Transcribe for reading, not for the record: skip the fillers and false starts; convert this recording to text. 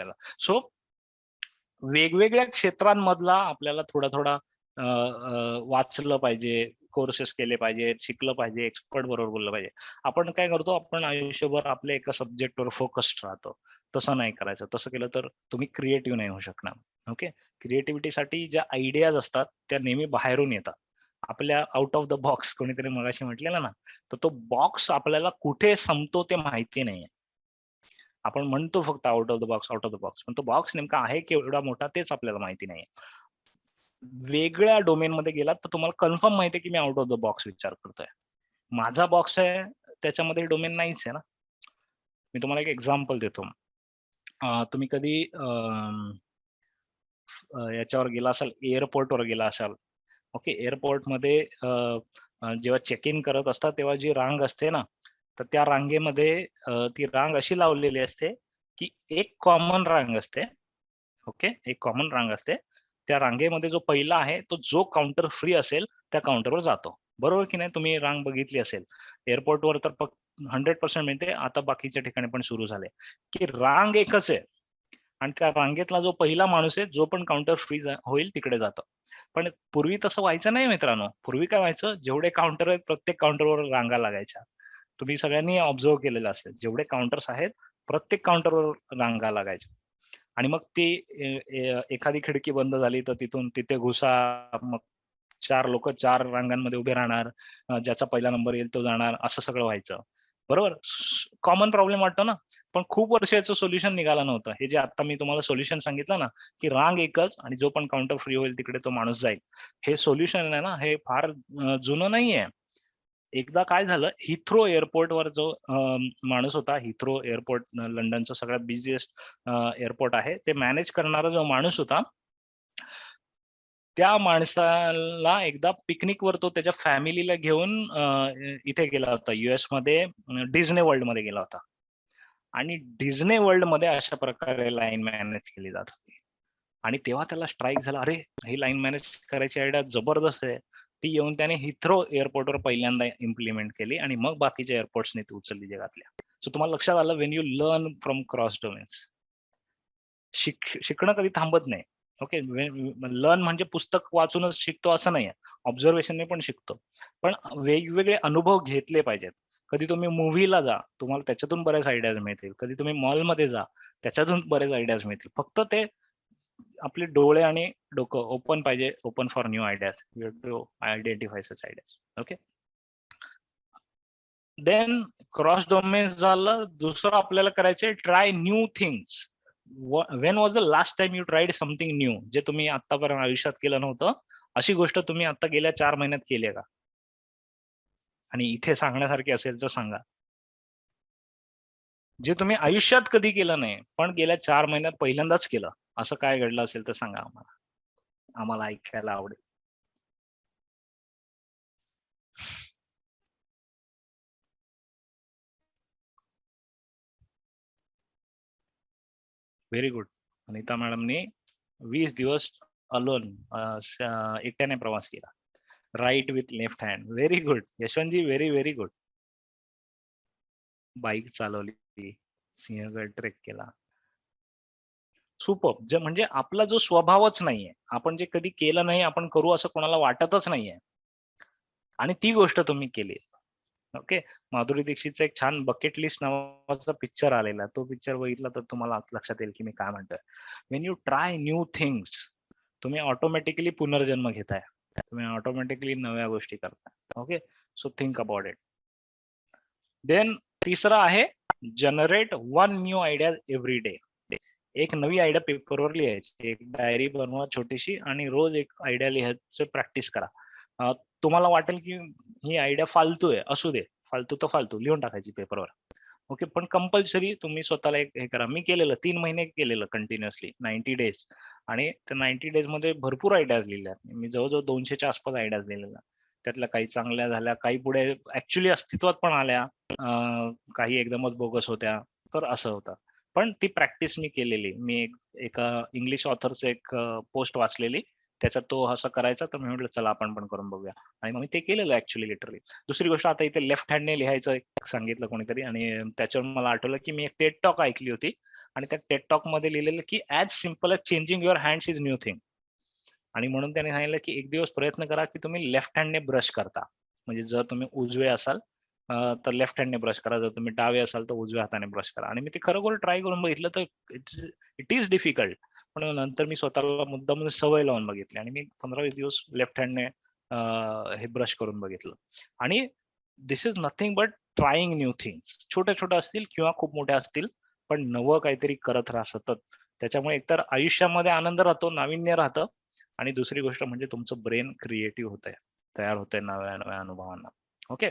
आपल्याला. सो वेगवेगळ्या क्षेत्रांमधला आपल्याला थोडा थोडा वाचलं पाहिजे, कोर्सेस केले पाहिजेत, शिकलं पाहिजे, एक्सपर्ट बरोबर बोललं पाहिजे. आपण काय करतो, आपण आयुष्यभर आपल्या एका सब्जेक्टवर फोकस्ड राहतो. तसं नाही करायचं. तसं केलं तर तुम्ही क्रिएटिव्ह नाही होऊ शकणार. ओके. क्रिएटिव्हिटीसाठी ज्या आयडियाज असतात त्या नेहमी बाहेरून येतात. आपल्या आउट ऑफ द बॉक्स कोणीतरी मगाशी म्हटलेलं ना, तर तो बॉक्स आपल्याला कुठे संपतो ते माहिती नाहीये. आपण म्हणतो फक्त out of the box, out of the box. पण तो बॉक्स नेमका आहे केवढा मोठा तेच आपल्याला माहिती नाहीये. वेगळ्या डोमेनमध्ये गेलात तर तुम्हाला कन्फर्म माहिती आहे की me out of the box विचार करतोय. माझा बॉक्स आहे त्याच्यामध्ये डोमेन नाहीच आहे ना. मी तुम्हाला एक एक्झाम्पल देतो. तुम्ही कधी याच्यावर गेला असाल, एअरपोर्टवर गेला असाल. ओके. एअरपोर्टमध्ये जेव्हा चेक इन करत असतात तेव्हा जी रांग असते ना, तर त्या रांगेमध्ये ती रांग अशी लावलेली असते, की एक कॉमन रांग असते. ओके. एक कॉमन रांग असते. त्या रांगेमध्ये जो पहिला आहे, तो जो काउंटर फ्री असेल, त्या काउंटरवर जातो. बरोबर की नाही? तुम्ही रांग बघितली असेल. एअरपोर्टवर तर 100% मिळते. आता बाकीच्या ठिकाणी पण सुरू झाले, की रांग एकच आहे आणि त्या रांगेतला जो पहिला माणूस आहे, जो पण काउंटर फ्री होईल तिकडे जातो. पण पूर्वी तसं व्हायचं नाही मित्रांनो. पूर्वी काय व्हायचं, जेवढे काउंटर आहेत प्रत्येक काउंटरवर रांगा लागायच्या. तुम्ही सगळ्यांनी ऑब्झर्व्ह केलेलं असेल. जेवढे काउंटर्स आहेत, प्रत्येक काउंटरवर रांगा लागायच्या. आणि मग ती एखादी खिडकी बंद झाली तर तिथून तिथे घुसा. मग 4 लोकं 4 रांगांमध्ये उभे राहणार. ज्याचा पहिला नंबर येईल तो जाणार, असं सगळं व्हायचं. बरोबर? कॉमन प्रॉब्लेम वाटतो ना? पण खूप वर्ष याचं सोल्युशन निघालं नव्हतं. हे जे आता मी तुम्हाला सोल्युशन सांगितलं ना, की रांग एकच आणि जो पण काउंटर फ्री होईल तिकडे तो माणूस जाईल. हे सोल्युशन आहे ना, हे फार जुनं नाहीये. एकदा काय झालं, हिथ्रो एअरपोर्टवर जो माणूस होता, हिथ्रो एअरपोर्ट लंडनचं सगळ्यात बिझिएस्ट एअरपोर्ट आहे. ते मॅनेज करणारा जो माणूस होता, त्या माणसाला एकदा पिकनिकवर तो त्याच्या फॅमिलीला घेऊन इथे गेला होता यूएसमध्ये डिझनी वर्ल्डमध्ये गेला होता. आणि डिझनी वर्ल्डमध्ये अशा प्रकारे लाईन मॅनेज केली जात होती. आणि तेव्हा त्याला स्ट्राईक झाला, अरे ही लाईन मॅनेज करायची आयडिया जबरदस्त आहे. ती येऊन त्याने हिथ्रो एअरपोर्टवर पहिल्यांदा इम्प्लिमेंट केली आणि मग बाकीच्या एअरपोर्ट्सने ती उचलली जगातल्या. सो तुम्हाला लक्षात आलं, Wien you learn from cross domains, शिकणं कधी थांबत नाही. ओके. लर्न म्हणजे पुस्तक वाचूनच शिकतो असं नाहीये. ऑब्झर्वेशनने पण शिकतो. पण वेगवेगळे अनुभव घेतले पाहिजेत. कधी तुम्ही मूव्हीला जा, तुम्हाला त्याच्यातून बऱ्याच आयडियाज मिळतील. कधी तुम्ही मॉलमध्ये जा, त्याच्यातून बरेच आयडियाज मिळतील. फक्त ते आपले डोळे आणि डोकं ओपन पाहिजे, open for new ideas. You have to identify such ideas. Okay. Then cross domains झालं. दुसरं आपल्याला करायचंय try new things. When was the last time you tried something new? जे तुम्ही आतापर्यंत आयुष्यात केलं नव्हतं, अशी गोष्ट तुम्ही आता गेल्या 4 महिन्यात केली आहे का? आणि इथे सांगण्यासारखी असेल तर सांगा. जे तुम्ही आयुष्यात कधी केलं नाही, पण गेल्या 4 महिन्यात पहिल्यांदाच केलं. असं काय घडलं असेल तर सांगा आम्हाला. आम्हाला ऐकायला आवडेल. Very good. अनिता मॅडमनी 20 दिवस अलोन एकट्याने प्रवास केला. Right with left hand. Very good. Yashwantji, very very good. Bike चालवली, सिंहगड ट्रेक केला. सुपर्ब. जे म्हणजे आपला जो स्वभावच नाहीये. आपण जे कधी केलं नाही, आपण करू असं कोणाला वाटतच नाहीये. आणि ती गोष्ट तुम्ही केली. ओके. माधुरी दीक्षितचा एक छान बकेट लिस्ट नावाचा पिक्चर आलेला. तो पिक्चर बघितला तर तुम्हाला लक्षात येईल की मी काय म्हणतोय. When you try new things, तुम्ही ऑटोमॅटिकली पुनर्जन्म घेताय. तुम्ही ऑटोमॅटिकली नव्या गोष्टी करताय. Okay. So think about it. Then तिसरं आहे generate 1 new idea every day. एक नवी आयडिया पेपरवर लिहायची. एक डायरी बनवा छोटीशी आणि रोज एक आयडिया लिहायचं प्रॅक्टिस करा. तुम्हाला वाटेल की ही आयडिया फालतू आहे, असू दे. फालतू तर फालतू लिहून टाकायची पेपरवर. ओके. पण कंपल्सरी तुम्ही स्वतःला एक हे करा. मी केलेलं 3 महिने केलेलं कंटिन्युअसली 90 डेज. आणि त्या 90 डेज मध्ये भरपूर आयडियाज लिहिल्या. मी जवळजवळ 200च्या आसपास आयडियाज लिहिलेल्या. त्यातल्या काही चांगल्या झाल्या, काही पुढे ऍक्च्युली अस्तित्वात पण आल्या, काही एकदमच बोगस होत्या. तर असं होतं. पण ती प्रॅक्टिस मी केलेली. मी एका इंग्लिश ऑथरचं एक पोस्ट वाचलेली. त्याच्यात तो असं करायचा, तर मी म्हटलं चला आपण पण करून बघूया. आणि मग मी ते केलेलं ऍक्च्युअली लिटरली. दुसरी गोष्ट, आता इथे लेफ्ट हँडने लिहायचं एक सांगितलं कोणीतरी आणि त्याच्यावर मला आठवलं की मी एक टेड टॉक ऐकली होती. आणि त्या टेट टॉक मध्ये लिहिलेलं की as simple as changing your hands is new thing. आणि म्हणून त्याने सांगितलं की एक दिवस प्रयत्न करा की तुम्ही लेफ्ट हँडने ब्रश करता. म्हणजे जर तुम्ही उजवे असाल तर लेफ्ट हँडने ब्रश करा, जर तुम्ही डावे असाल तर उजव्या हाताने ब्रश करा. आणि मी ते खरोखर ट्राय करून बघितलं तर इट इज डिफिकल्ट. पण नंतर मी स्वतःला मुद्दाम सवय लावून बघितली आणि मी 15-20 दिवस लेफ्ट हँडने हे ब्रश करून बघितलं. आणि this is nothing but trying new things. छोट्या छोट्या असतील किंवा खूप मोठ्या असतील, पण नवं काहीतरी करत राहा सतत. त्याच्यामुळे एकतर आयुष्यामध्ये आनंद राहतो, नाविन्य राहतं, आणि दुसरी गोष्ट म्हणजे तुमचं ब्रेन क्रिएटिव्ह होतंय, तयार होतंय नव्या नव्या अनुभवांना. ओके.